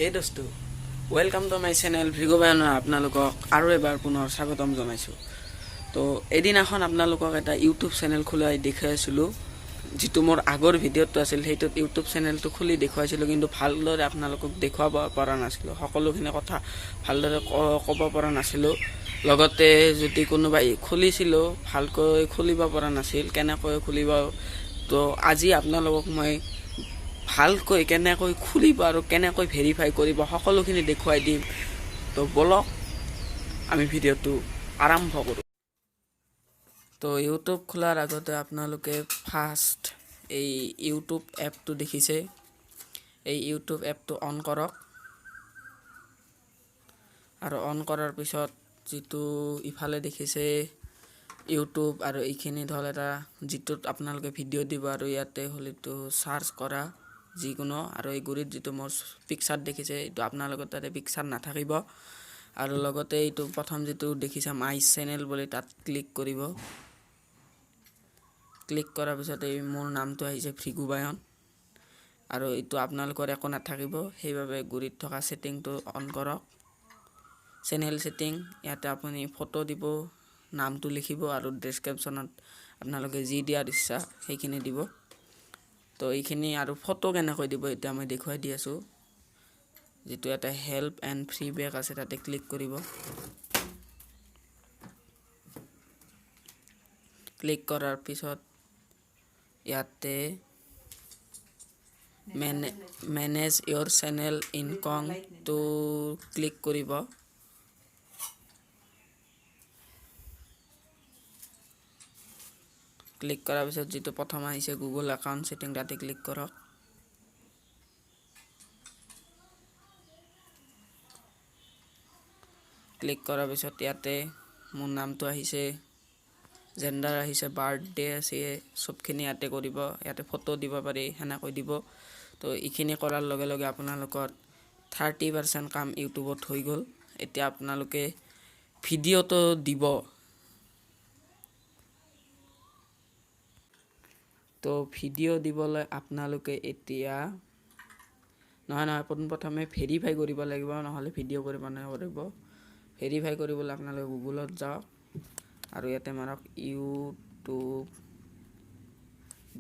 এই দোস্তু welcome to my channel ভিগোবায়নৰ আপোনালোকক আৰু এবাৰ পুনৰ স্বাগতম জনাইছোঁ। তো এদিনাখন আপোনালোকক এটা ইউটিউব চেনেল খোলাই দেখুৱাইছিলোঁ, যিটো মোৰ আগৰ ভিডিঅ'টো আছিল। সেইটোত ইউটিউব চেনেলটো খুলি দেখুৱাইছিলোঁ, কিন্তু ভালদৰে আপোনালোকক দেখুৱাব পৰা নাছিলোঁ। সকলোখিনি কথা ভালদৰে ক'ব পৰা নাছিলোঁ। লগতে যদি কোনোবাই খুলিছিলোঁ, ভালকৈ খুলিব পৰা নাছিল, কেনেকৈ খুলিব। তো আজি আপোনালোকক মই ভালকৈ কেনেকৈ খুলিব আৰু কেনেকৈ ভেৰিফাই কৰিব সকলোখিনি দেখুৱাই দিম। তো বলক আমি ভিডিঅ'টো আৰম্ভ কৰোঁ। তো ইউটিউব খোলাৰ আগতে আপোনালোকে ফাৰ্ষ্ট এই ইউটিউব এপটো দেখিছে, এই ইউটিউব এপটো অন কৰক। আৰু অন কৰাৰ পিছত যিটো ইফালে দেখিছে ইউটিউব, আৰু এইখিনিত হ'ল এটা যিটোত আপোনালোকে ভিডিঅ' দিব, আৰু ইয়াতে হ'ল এইটো চাৰ্চ কৰা যিকোনো। আৰু এই গুৰিত যিটো মোৰ পিকচাৰ দেখিছে, এইটো আপোনালোকৰ তাতে পিকচাৰ নাথাকিব। আৰু লগতে এইটো প্ৰথম যিটো দেখিছে মাই চেনেল বুলি, তাত ক্লিক কৰিব। ক্লিক কৰাৰ পিছত এই মোৰ নামটো আহিছে ভিগোবায়ন, আৰু এইটো আপোনালোকৰ একো নাথাকিব। সেইবাবে গুৰিত থকা ছেটিংটো অন কৰক, চেনেল ছেটিং। ইয়াতে আপুনি ফটো দিব, নামটো লিখিব, আৰু ডেছক্ৰিপশ্যনত আপোনালোকে যি দিয়াৰ ইচ্ছা সেইখিনি দিব। তো এইখিনি আৰু ফটো কেনেকৈ দিব এতিয়া মই দেখুৱাই দি আছোঁ। যিটো এটা হেল্প এণ্ড ফ্ৰী বেক আছে, তাতে ক্লিক কৰিব। ক্লিক কৰাৰ পিছত ইয়াতে মেনেজ ইয়ৰ চেনেল ইনকমটো ক্লিক কৰিব। ক্লিক কৰাৰ পিছত যিটো প্ৰথম আহিছে গুগল একাউণ্ট ছেটিং, তাতে ক্লিক কৰক। ক্লিক কৰাৰ পিছত ইয়াতে মোৰ নামটো আহিছে, জেণ্ডাৰ আহিছে, বাৰ্থডে আছে, চবখিনি ইয়াতে কৰিব। ইয়াতে ফটো দিব পাৰি, সেনেকৈ দিব। তো এইখিনি কৰাৰ লগে লগে আপোনালোকৰ 30% কাম ইউটিউবত হৈ গ'ল। এতিয়া আপোনালোকে ভিডিঅ'টো দিব। তো ভিডিঅ' দিবলৈ আপোনালোকে এতিয়া পোনপ্ৰথমে ভেৰিফাই কৰিব লাগিব, নহ'লে ভিডিঅ' কৰিব নোৱাৰিব। ভেৰিফাই কৰিবলৈ আপোনালোকে গুগলত যাওক, আৰু ইয়াতে মাৰক ইউটিউব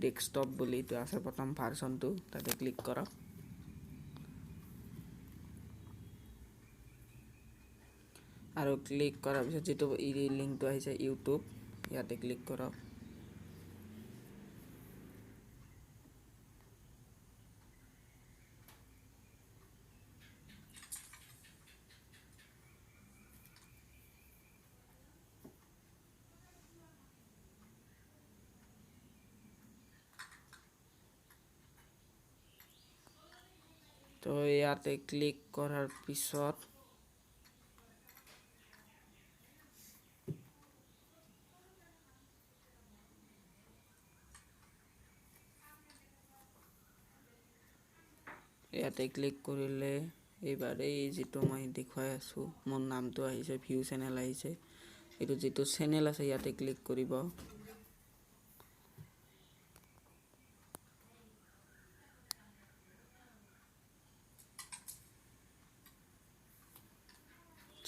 ডেস্কটপ বুলি এইটো আছে প্ৰথম ভাৰ্চনটো, তাতে ক্লিক কৰক। আৰু ক্লিক কৰাৰ পিছত যিটো লিংকটো আহিছে ইউটিউব, ইয়াতে ক্লিক কৰক। তো ইয়াতে ক্লিক কৰাৰ পিছত ইয়াতে ক্লিক কৰিলে এইবাৰ এই যিটো মই দেখুৱাই আছোঁ, মোৰ নামটো আহিছে, ভিউ চেনেল আহিছে। এইটো যিটো চেনেল আছে ইয়াতে ক্লিক কৰিব।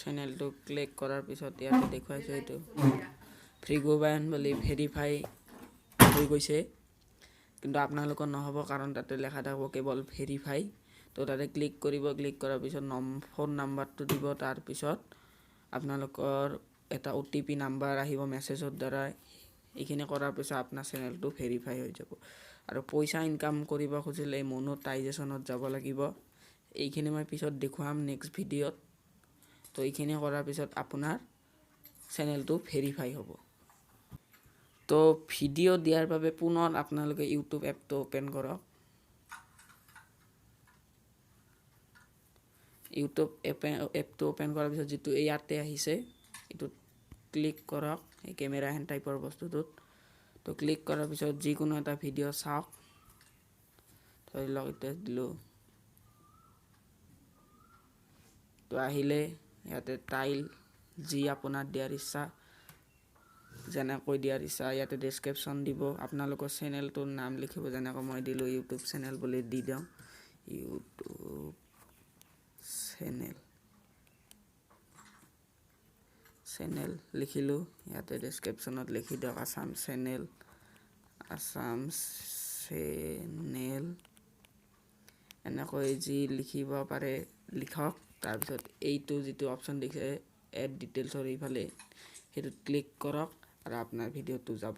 চেনেলটো ক্লিক কৰাৰ পিছত ইয়াতে দেখুৱাইছোঁ এইটো ভিগোবায়ন বুলি ভেৰিফাই হৈ গৈছে, কিন্তু আপোনালোকৰ নহ'ব, কাৰণ তাতে লেখা থাকিব কেৱল ভেৰিফাই। তো তাতে ক্লিক কৰিব। ক্লিক কৰাৰ পিছত ফোন নাম্বাৰটো দিব। তাৰপিছত আপোনালোকৰ এটা OTP নাম্বাৰ আহিব মেছেজৰ দ্বাৰা। এইখিনি কৰাৰ পিছত আপোনাৰ চেনেলটো ভেৰিফাই হৈ যাব। আৰু পইচা ইনকাম কৰিব খুজিলে মনোটাইজেশ্যনত যাব লাগিব। এইখিনি মই পিছত দেখুৱাম নেক্সট ভিডিঅ'ত। তো এইখিনি কৰাৰ পিছত আপোনাৰ চেনেলটো ভেৰিফাই হ'ব। তো ভিডিঅ' দিয়াৰ বাবে পুনৰ আপোনালোকে ইউটিউব এপটো অ'পেন কৰক। ইউটিউব এপটো অ'পেন কৰাৰ পিছত যিটো ইয়াতে আহিছে, এইটোত ক্লিক কৰক, এই কেমেৰা হেন টাইপৰ বস্তুটোত। তো ক্লিক কৰাৰ পিছত যিকোনো এটা ভিডিঅ' চাওক। ধৰি লওক এতিয়া দিলোঁ, তো আহিলে ইয়াতে টাইল যি আপোনাৰ দিয়াৰ ইচ্ছা, যেনেকৈ দিয়াৰ ইচ্ছা ইয়াতে ডেছক্ৰিপশ্যন দিব। আপোনালোকৰ চেনেলটোৰ নাম লিখিব, যেনেকৈ মই দিলোঁ ইউটিউব চেনেল বুলি দি দিওঁ, ইউটিউব চেনেল লিখিলোঁ, ইয়াতে ডেছক্ৰিপশ্যনত লিখি দিয়ক আছাম চেনেল, এনেকৈ যি লিখিব পাৰে লিখক। তাৰপিছত এইটো যিটো অপশ্যন দিছে এড ডিটেইলছৰ এইফালে সেইটোত ক্লিক কৰক আৰু আপোনাৰ ভিডিঅ'টো যাব।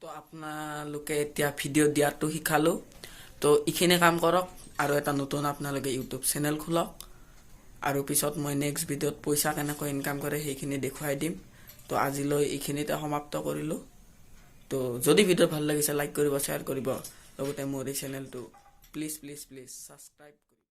তো আপোনালোকে এতিয়া ভিডিঅ' দিয়াটো শিকালোঁ। তো এইখিনি কাম কৰক আৰু এটা নতুন আপোনালোকে ইউটিউব চেনেল খোলক, আৰু পিছত মই নেক্সট ভিডিঅ'ত পইচা কেনেকৈ ইনকাম কৰে সেইখিনি দেখুৱাই দিম। তো আজিলৈ এইখিনিতে সমাপ্ত কৰিলোঁ। তো যদি ভিডিঅ' ভাল লাগিছে লাইক কৰিব, শ্বেয়াৰ কৰিব, লগতে মোৰ এই চেনেলটো প্লিজ ছাবস্ক্ৰাইব